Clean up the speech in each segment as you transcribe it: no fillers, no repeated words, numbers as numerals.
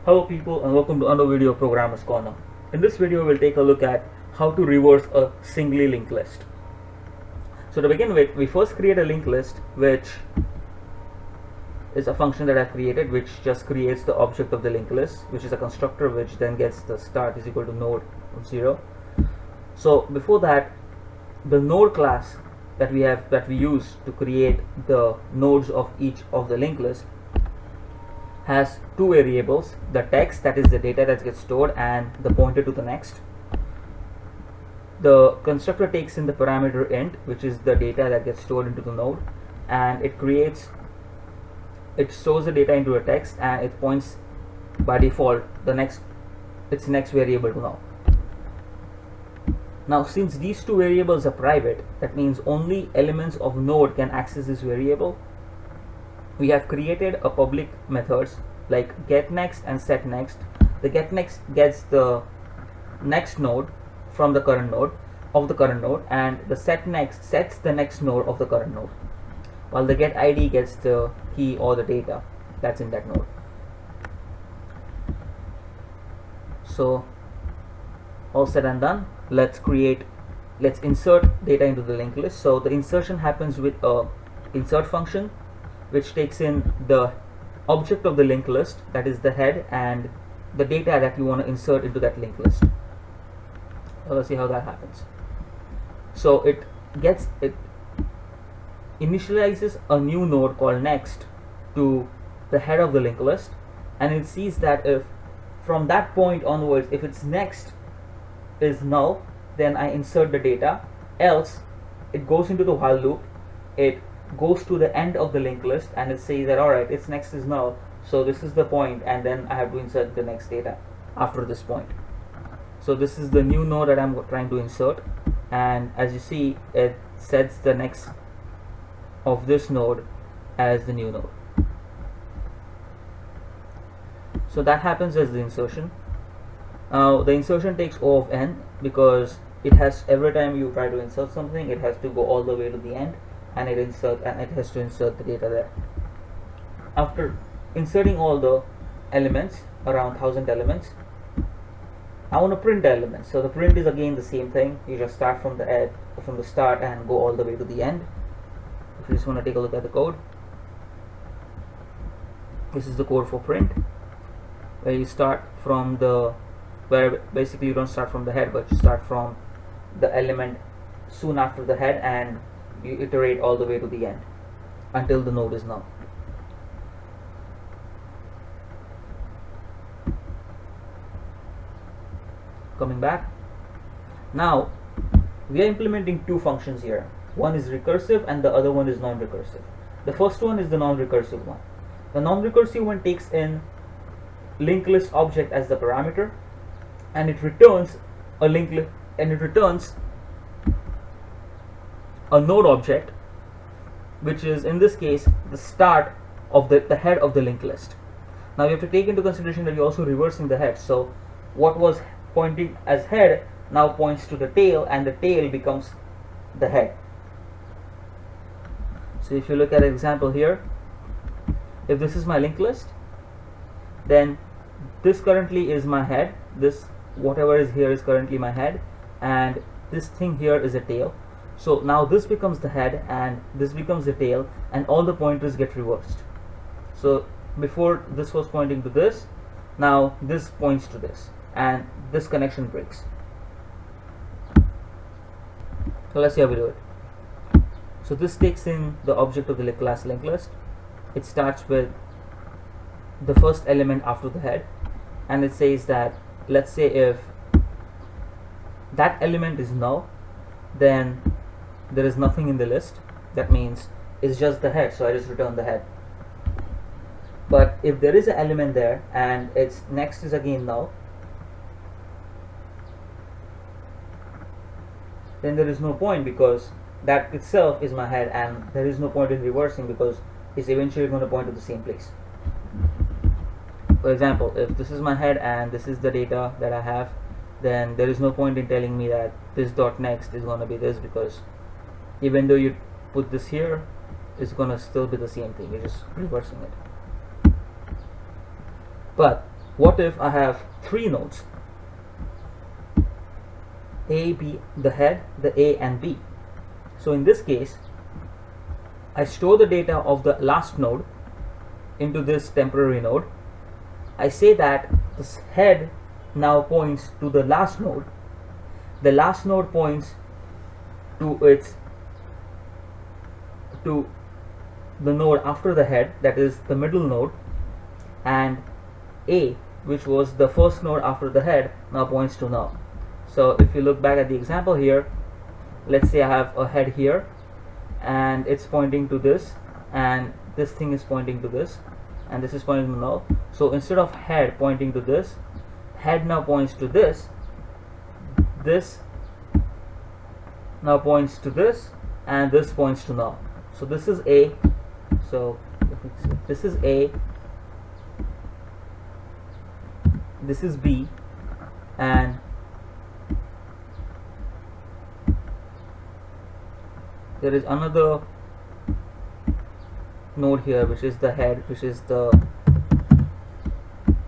Hello people and welcome to another video of Programmer's Corner. In this video we'll take a look at how to reverse a singly linked list. So to begin with, we first create a linked list, which is a function that I've created which just creates the object of the linked list, which is a constructor which then gets the start is equal to node of 0. So before that, the node class that we use to create the nodes of each of the linked list has two variables: the text, that is the data that gets stored, and the pointer to the next. The constructor takes in the parameter int, which is the data that gets stored into the node, and it stores the data into a text, and it points by default its next variable to now. Now since these two variables are private, that means only elements of node can access this variable. We have created a public methods like getNext and setNext. The getNext gets the next node from the current node and the setNext sets the next node of the current node, while the getID gets the key or the data that's in that node. So all said and done, let's insert data into the linked list. So the insertion happens with a insert function which takes in the object of the linked list, that is the head, and the data that you want to insert into that linked list. Let's see how that happens. So it initializes a new node called next to the head of the linked list, and it sees that if from that point onwards, if its next is null, then I insert the data, else it goes into the while loop. It goes to the end of the linked list and it says that alright, its next is null, so this is the point, and then I have to insert the next data after this point. So this is the new node that I'm trying to insert, and as you see, it sets the next of this node as the new node. So that happens as the insertion. Now the insertion takes O of n because it has, every time you try to insert something, it has to go all the way to the end, and it has to insert the data there. After inserting all the elements, around 1000 elements, I want to print the elements. So the print is again the same thing. You just start from the start and go all the way to the end. If you just want to take a look at the code, this is the code for print, where you start from where basically you don't start from the head, but you start from the element soon after the head, and you iterate all the way to the end until the node is null. Coming back, now we are implementing two functions here. One is recursive and the other one is non-recursive. The first one is the non-recursive one. The non-recursive one takes in linked list object as the parameter, and it returns a a node object, which is in this case the start of the head of the linked list. Now you have to take into consideration that you're also reversing the head, so what was pointing as head now points to the tail, and the tail becomes the head. So if you look at an example here, if this is my linked list, then this currently is my head, this whatever is here is currently my head, and this thing here is a tail. So now this becomes the head and this becomes the tail, and all the pointers get reversed. So before this was pointing to this, now this points to this, and this connection breaks. So let's see how we do it. So this takes in the object of the class linked list. It starts with the first element after the head, and it says that, let's say if that element is null, then there is nothing in the list. That means it's just the head, so I just return the head. But if there is an element there and its next is again null, then there is no point, because that itself is my head, and there is no point in reversing because it's eventually going to point to the same place. For example, if this is my head and this is the data that I have, then there is no point in telling me that this dot next is going to be this, because even though you put this here, it's going to still be the same thing. You're just reversing it. But what if I have three nodes, A, B, the head, the A and B? So in this case, I store the data of the last node into this temporary node. I say that this head now points to the last node. The last node points to the node after the head, that is the middle node, and A, which was the first node after the head, now points to now. So if you look back at the example here, let's say I have a head here and it's pointing to this, and this thing is pointing to this, and this is pointing to now. So instead of head pointing to this, head now points to this, this now points to this, and this points to now. So this is A. So this is A, this is B, and there is another node here which is the head, which is the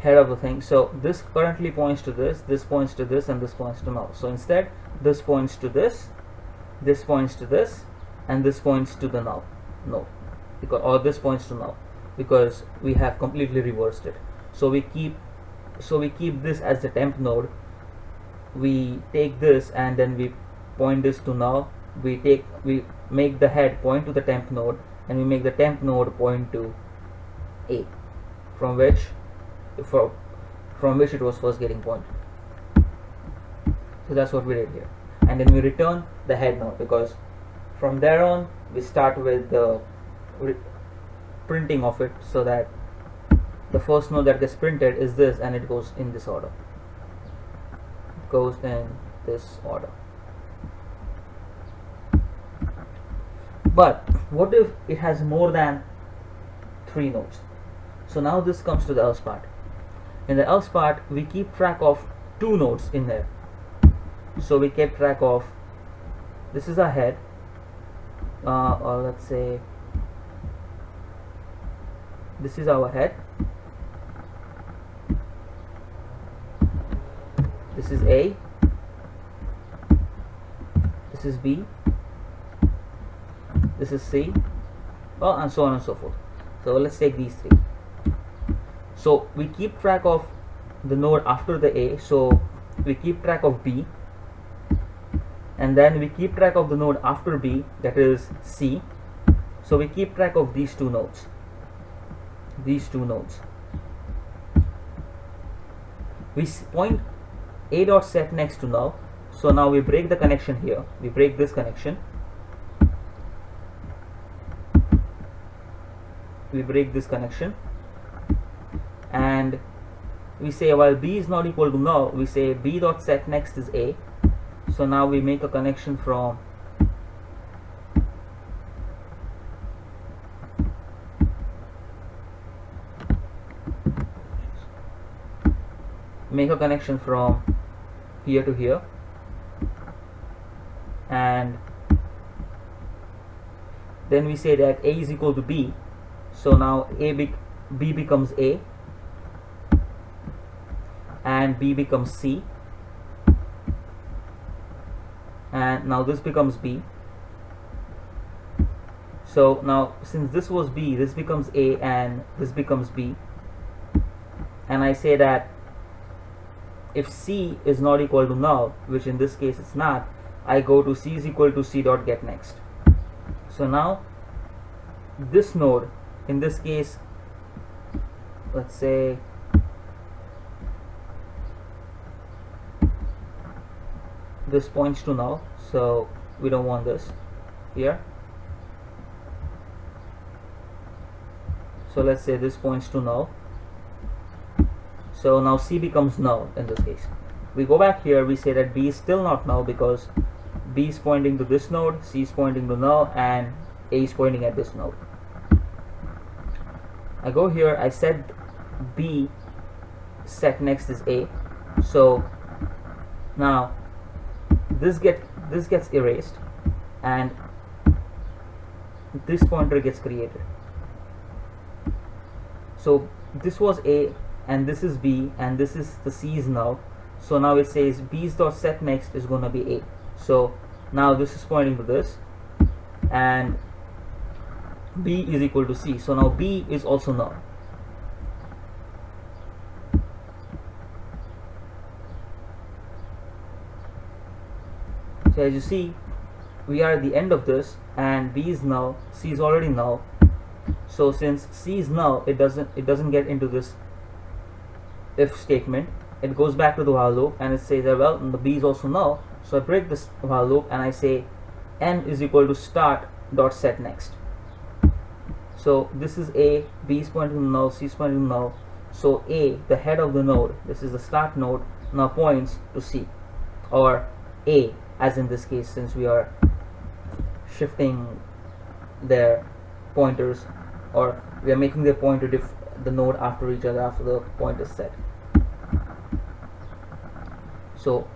head of the thing. So this currently points to this points to this, and this points to now. So instead, this points to this points to this, and this points to the now node, because, or this points to now, because we have completely reversed it. So we keep this as the temp node. We take this and then we point this to now. We make the head point to the temp node, and we make the temp node point to A, from which it was first getting pointed. So that's what we did here. And then we return the head node, because from there on we start with the printing of it, so that the first node that gets printed is this, and it goes in this order. It goes in this order. But what if it has more than 3 nodes? So now this comes to the else part. In the else part, we keep track of 2 nodes in there. So we kept track of, this is our head, or let's say this is our head, this is A, this is B, this is C, well, and so on and so forth. So let's take these 3. So we keep track of the node after the A, so we keep track of B, and then we keep track of the node after B, that is C. So we keep track of these 2 nodes. We point A dot set next to now. So now we break the connection here. We break this connection. We break this connection, and we say while B is not equal to now, we say B dot set next is A. So now we make a connection from here to here, and then we say that A is equal to B. So now B becomes A, and B becomes C, and now this becomes B. So now since this was B, this becomes A and this becomes B, and I say that if C is not equal to null, which in this case it's not, I go to C is equal to C dot get next. So now this node, in this case, let's say this points to null, so we don't want this here. So let's say this points to null. So now C becomes null in this case. We go back here, we say that B is still not null because B is pointing to this node, C is pointing to null, and A is pointing at this node. I go here, I set B set next is A. So now this gets erased and this pointer gets created. So this was A, and this is B, and this is the C's now. So now it says B's dot set next is going to be A. So now this is pointing to this, and B is equal to C. So now B is also null. So as you see, we are at the end of this, and B is null, C is already null. So since C is null, it doesn't get into this if statement. It goes back to the while loop, and it says that, well, the B is also null. So I break this while loop and I say n is equal to start dot set next. So this is A, B is pointing to null, C is pointing to null. So A, the head of the node, this is the start node, now points to C, or A, as in this case, since we are shifting their pointers, or we are making their pointer the node after each other after the point is set. So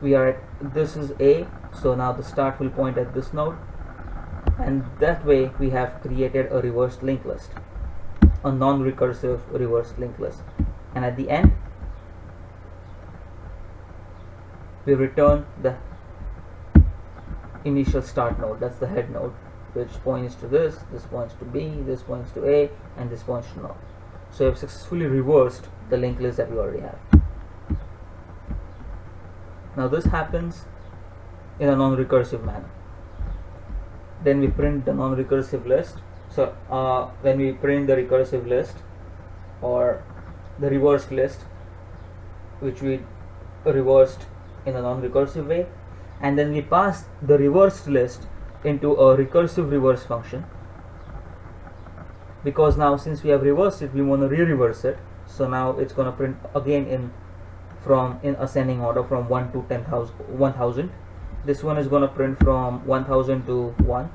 we are at, this is A, so now the start will point at this node, and that way we have created a reversed linked list, a non-recursive reversed linked list. And at the end we return the initial start node, that's the head node, which points to this points to B, this points to A, and this points to null. So we have successfully reversed the linked list that we already have. Now this happens in a non-recursive manner. Then we print the non-recursive list. So when we print the recursive list, or the reversed list, which we reversed in a non-recursive way, and then we pass the reversed list into a recursive reverse function, because now since we have reversed it, we want to re-reverse it. So now it's going to print again in ascending order from 1 to 1000. This one is going to print from 1000 to 1,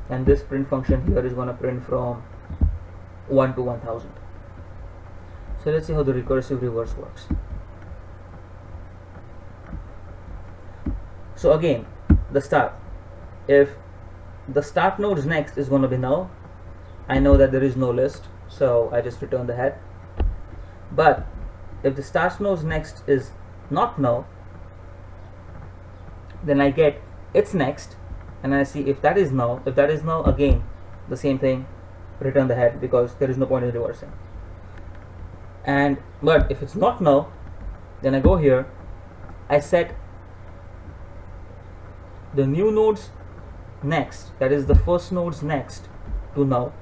and this print function here is going to print from 1 to 1000. So let's see how the recursive reverse works. So again, the start, if the start node's next is going to be null, I know that there is no list, so I just return the head. But if the start node's next is not null, then I get its next, and I see if that is null. If that is null, again the same thing, return the head, because there is no point in reversing. But if it's not null, then I go here, I set the new node's next, that is the first node's next, to null.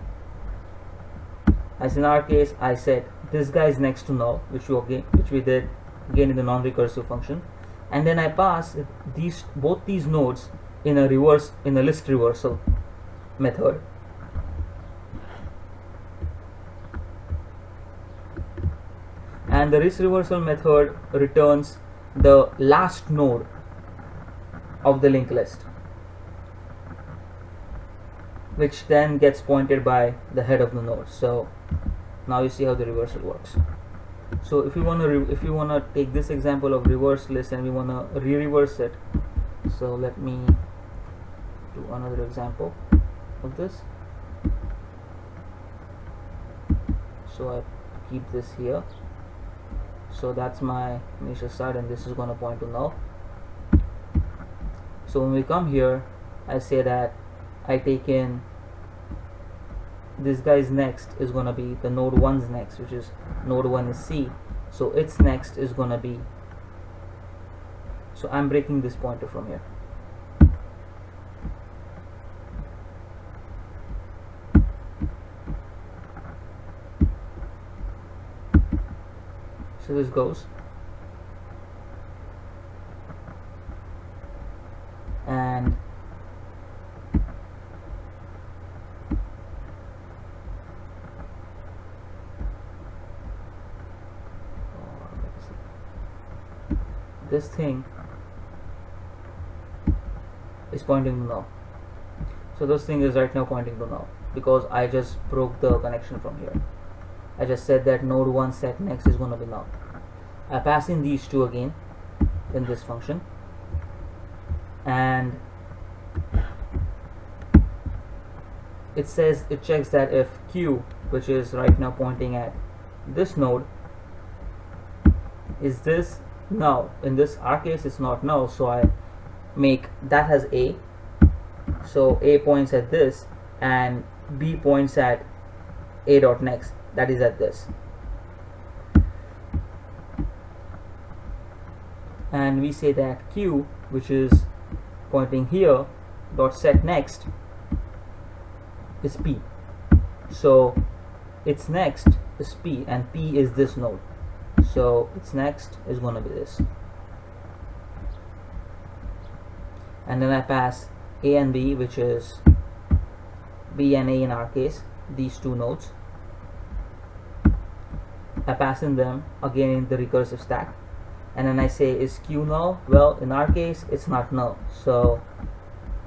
As in our case, I set this guy's next to null, which we did again in the non-recursive function, and then I pass both these nodes in a list reversal method. And the list reversal method returns the last node of the linked list, which then gets pointed by the head of the node. So now you see how the reversal works. So if you want to take this example of reverse list and we want to re-reverse it, so let me do another example of this. So I keep this here, so that's my initial start, and this is going to point to null. So when we come here, I say that I take in this guy's next is going to be the node 1's next, which is node 1 is C, so its next is going to be, so I'm breaking this pointer from here. So this goes, and this thing is pointing to null. So this thing is right now pointing to null because I just broke the connection from here. I just said that node 1 set next is going to be null. I pass in these two again in this function, and it says, it checks that if Q, which is right now pointing at this node is this null. In this our case it's not null, so I make that as A. So A points at this and B points at A dot next, that is at this. And we say that Q, which is pointing here, dot set next is P. So its next is P and P is this node. So its next is going to be this. And then I pass A and B, which is B and A in our case, these two nodes. I pass in them again in the recursive stack. And then I say, is Q null? Well, in our case it's not null, so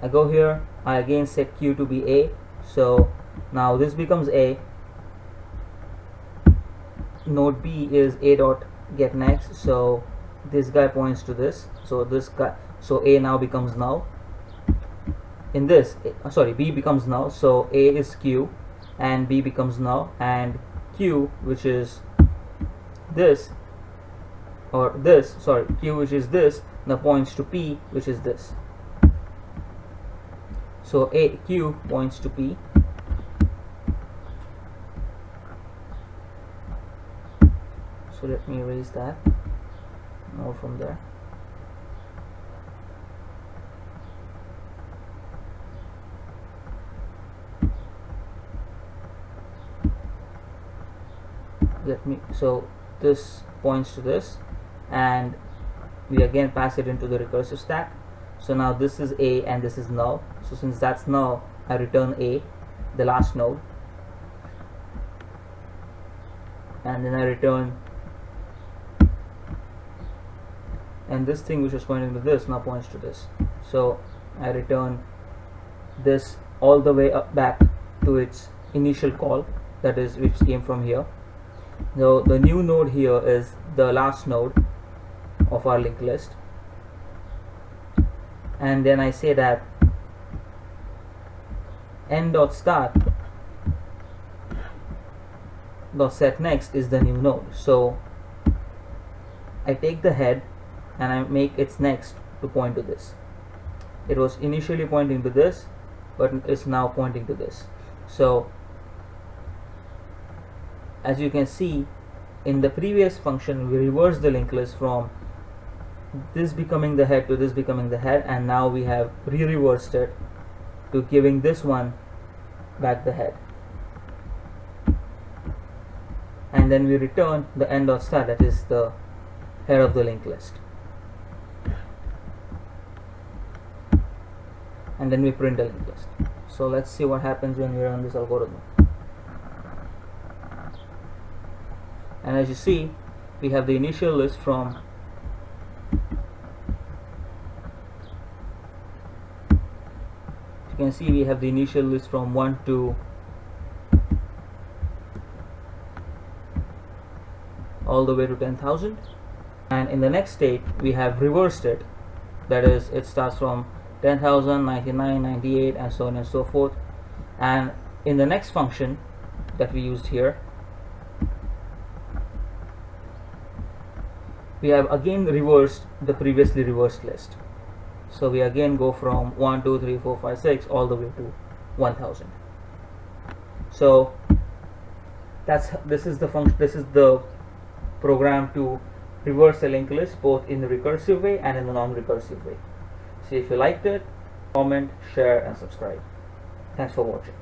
I go here, I again set Q to be A. So now this becomes A, node B is A dot get next, so this guy points to this, so this guy, so A now becomes null. In this, B becomes null, so A is Q and B becomes null, and Q, which is this, or this, sorry, Q, which is this, now points to P, which is this. So Q points to P. So let me erase that. More from there. So this points to this, and we again pass it into the recursive stack. So now this is A and this is null. So since that's null, I return A, the last node, and then I return, and this thing which was pointing to this now points to this. So I return this all the way up back to its initial call, that is, which came from here. So the new node here is the last node of our linked list, and then I say that n.start dot set next is the new node. So I take the head and I make its next to point to this. It was initially pointing to this, but it's now pointing to this. So as you can see, in the previous function we reversed the linked list from this becoming the head to this becoming the head, and now we have re-reversed it to giving this one back the head, and then we return the n.start, that is the head of the linked list, and then we print the linked list. So let's see what happens when we run this algorithm. And as you see, we have the initial list from you can see we have the initial list from 1 to all the way to 10,000, and in the next state we have reversed it, that is, it starts from 10,000, 99, 98, and so on and so forth. And in the next function that we used here, we have again reversed the previously reversed list. So we again go from 1, 2, 3, 4, 5, 6 all the way to 1000. So this is the program to reverse a linked list both in the recursive way and in the non-recursive way. So if you liked it, comment, share, and subscribe. Thanks for watching.